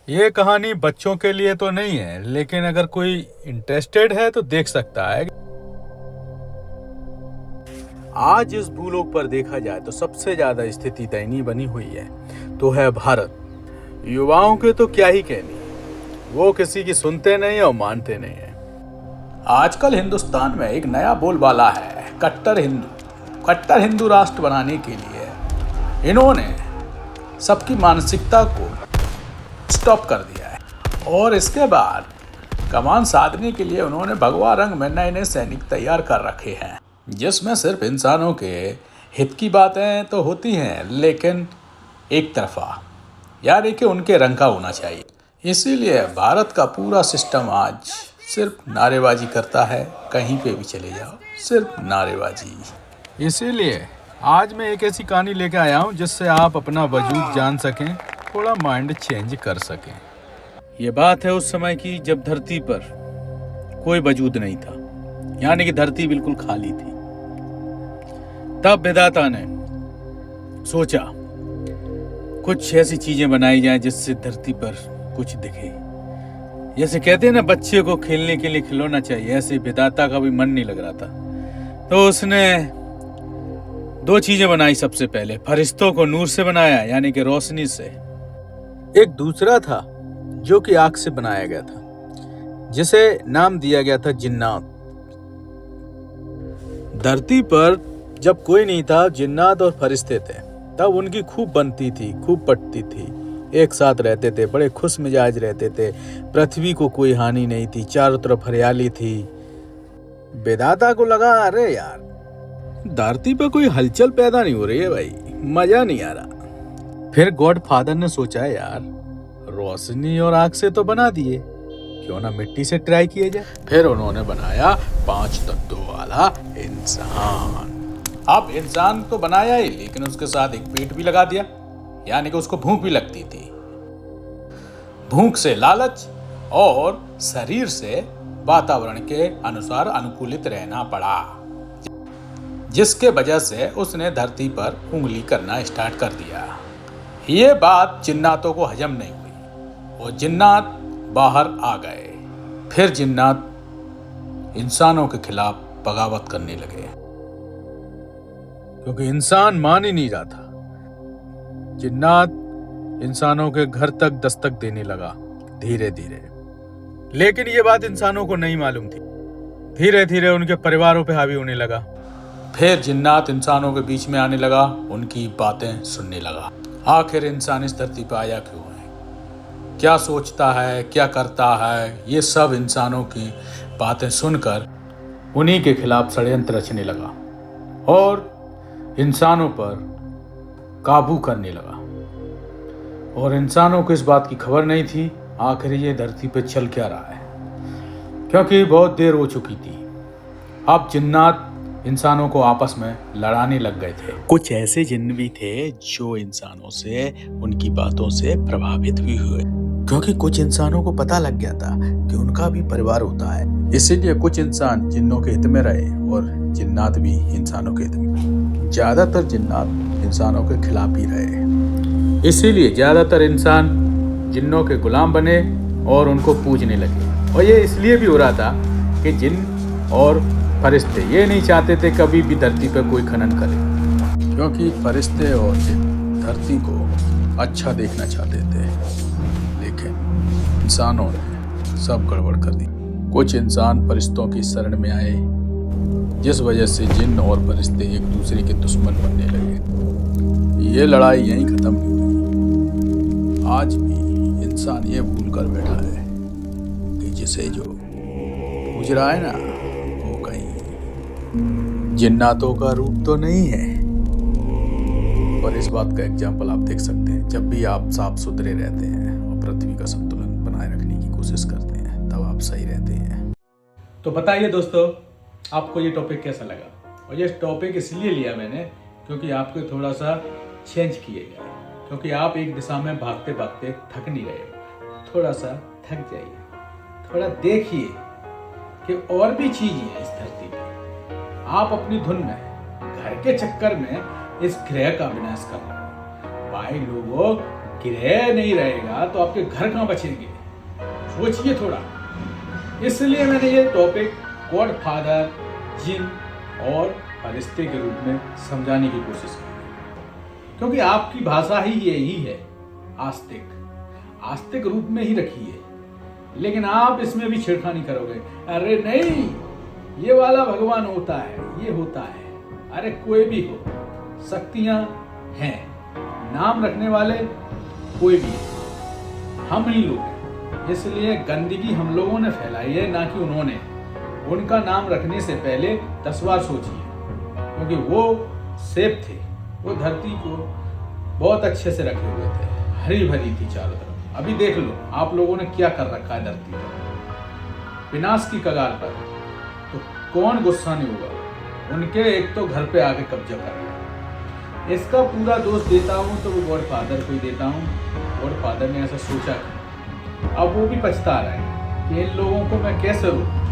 ये कहानी बच्चों के लिए तो नहीं है, लेकिन अगर कोई इंटरेस्टेड है तो देख सकता है। आज इस भूलोक पर देखा जाए तो सबसे ज्यादा स्थिति दयनीय बनी हुई है तो है भारत। युवाओं के तो क्या ही कहनी, वो किसी की सुनते नहीं और मानते नहीं है। आजकल हिंदुस्तान में एक नया बोलबाला है, कट्टर हिंदू। कट्टर हिंदू राष्ट्र बनाने के लिए इन्होंने सबकी मानसिकता को स्टॉप कर दिया है और इसके बाद कमान साधने के लिए उन्होंने भगवा रंग में नए नए सैनिक तैयार कर रखे हैं, जिसमें सिर्फ इंसानों के हित की बातें तो होती हैं, लेकिन एक तरफा, यानी कि उनके रंग का होना चाहिए। इसीलिए भारत का पूरा सिस्टम आज सिर्फ नारेबाजी करता है। कहीं पे भी चले जाओ, सिर्फ नारेबाजी। इसीलिए आज मैं एक ऐसी कहानी लेके आया हूँ जिससे आप अपना वजूद जान सकें, थोड़ा माइंड चेंज कर सकें। ये बात है उस समय की जब धरती पर कोई वजूद नहीं था, यानी कि धरती बिल्कुल खाली थी। तब विधाता ने सोचा कुछ ऐसी चीजें बनाई जाएं जिससे धरती पर कुछ दिखे। जैसे कहते हैं ना, बच्चे को खेलने के लिए खिलौना चाहिए, ऐसे विधाता का भी मन नहीं लग रहा था, तो उसने दो चीजें बनाई। सबसे पहले फरिश्तों को नूर से बनाया, यानी कि रोशनी से। एक दूसरा था जो कि आग से बनाया गया था, जिसे नाम दिया गया था जिन्नात। धरती पर जब कोई नहीं था, जिन्नात और फरिश्ते थे, तब उनकी खूब बनती थी, खूब पटती थी, एक साथ रहते थे, बड़े खुश मिजाज रहते थे। पृथ्वी को कोई हानि नहीं थी, चारों तरफ हरियाली थी। विधाता को लगा, अरे यार धरती पर कोई हलचल पैदा नहीं हो रही है भाई, मजा नहीं आ रहा। फिर गॉड फादर ने सोचा, यार रोशनी और आग से तो बना दिए, क्यों ना मिट्टी से ट्राई किया जाए। फिर उन्होंने बनाया 5 तत्वों वाला इंसान। अब इंसान तो बनाया ही, लेकिन उसके साथ एक पेट भी लगा दिया, यानी कि उसको भूख भी लगती थी। भूख से लालच और शरीर से वातावरण के अनुसार अनुकूलित रहना पड़ा, जिसके वजह से उसने धरती पर उंगली करना स्टार्ट कर दिया। ये बात जिन्नातों को हजम नहीं हुई और जिन्नात बाहर आ गए। फिर जिन्नात इंसानों के खिलाफ बगावत करने लगे, क्योंकि इंसान मान ही नहीं रहा था। जिन्नात इंसानों के घर तक दस्तक देने लगा धीरे धीरे, लेकिन ये बात इंसानों को नहीं मालूम थी। धीरे धीरे उनके परिवारों पे हावी होने लगा। फिर जिन्नात इंसानों के बीच में आने लगा, उनकी बातें सुनने लगा। आखिर इंसान इस धरती पर आया क्यों है, क्या सोचता है, क्या करता है, ये सब इंसानों की बातें सुनकर उन्हीं के खिलाफ षड्यंत्र रचने लगा और इंसानों पर काबू करने लगा। और इंसानों को इस बात की खबर नहीं थी आखिर ये धरती पर चल क्या रहा है, क्योंकि बहुत देर हो चुकी थी। अब जिन्नात इंसानों को आपस में लड़ाने लग गए थे। कुछ ऐसे जिन्न भी थे जो इंसानों से, उनकी बातों से प्रभावित भी हुए, क्योंकि कुछ इंसानों को पता लग गया था कि उनका भी परिवार होता है। इसीलिए कुछ इंसान जिन्नों के हित में रहे और जिन्नात भी इंसानों के हित में। ज्यादातर जिन्नात इंसानों के खिलाफ ही रहे, इसीलिए ज्यादातर इंसान जिन्नों के गुलाम बने और उनको पूजने लगे। और ये इसलिए भी हो रहा था कि जिन्न और फरिश्ते ये नहीं चाहते थे कभी भी धरती पर कोई खनन करे, क्योंकि फरिश्ते और जिन्न धरती को अच्छा देखना चाहते थे, लेकिन इंसानों ने सब गड़बड़ कर दी। कुछ इंसान फरिश्तों की शरण में आए, जिस वजह से जिन्न और फरिश्ते एक दूसरे के दुश्मन बनने लगे। ये लड़ाई यहीं खत्म नहीं हुई। आज भी इंसान ये भूल कर बैठा है कि जिसे जो पूज रहा है ना, वो कहीं जिन्नातों का रूप तो नहीं है। और इस बात का एग्जाम्पल आप देख सकते हैं, जब भी आप साफ सुथरे रहते हैं और पृथ्वी का संतुलन बनाए रखने की कोशिश करते हैं, तब आप सही रहते हैं। तो बताइए दोस्तों, आपको ये टॉपिक कैसा लगा। और ये टॉपिक इसलिए लिया मैंने क्योंकि आपको थोड़ा सा चेंज किए जाए, क्योंकि आप एक दिशा में भागते भागते थक नहीं रहे हो। थोड़ा सा थक जाइए, थोड़ा देखिए कि और भी चीज़ है इस धरती पर। आप अपनी धुन में, घर के चक्कर में इस ग्रह का विनाश कर रहे हो। भाई लोगों, ग्रह नहीं रहेगा तो आपके घर कहाँ बचेंगे? सोचिए थोड़ा। इसलिए मैंने ये टॉपिक गॉड फादर, जिन और फरिश्ते के रूप में समझाने की कोशिश की, क्योंकि आपकी भाषा ही यही है, आस्तिक रूप में ही रखी है। लेकिन आप इसमें भी छेड़खानी करोगे, अरे नहीं ये वाला भगवान होता है, ये होता है। अरे कोई भी हो, शक्तियां हैं, नाम रखने वाले कोई भी है, हम ही लोग हैं। इसलिए गंदगी हम लोगों ने फैलाई है, ना कि उन्होंने। उनका नाम रखने से पहले 10 बार सोचिए, क्योंकि वो सेफ थे, वो धरती को बहुत अच्छे से रखे हुए थे, हरी भरी थी चारों तरफ। अभी देख लो आप लोगों ने क्या कर रखा है धरती पर, विनाश की कगार पर। तो कौन गुस्सा नहीं होगा? उनके एक तो घर पे आके कब्जा कर लिया। इसका पूरा दोष देता हूँ तो वो गॉड फादर को ही देता हूँ। गॉड फादर ने ऐसा सोचा, अब वो भी पछता रहा है कि इन लोगों को मैं कैसे रोकूं।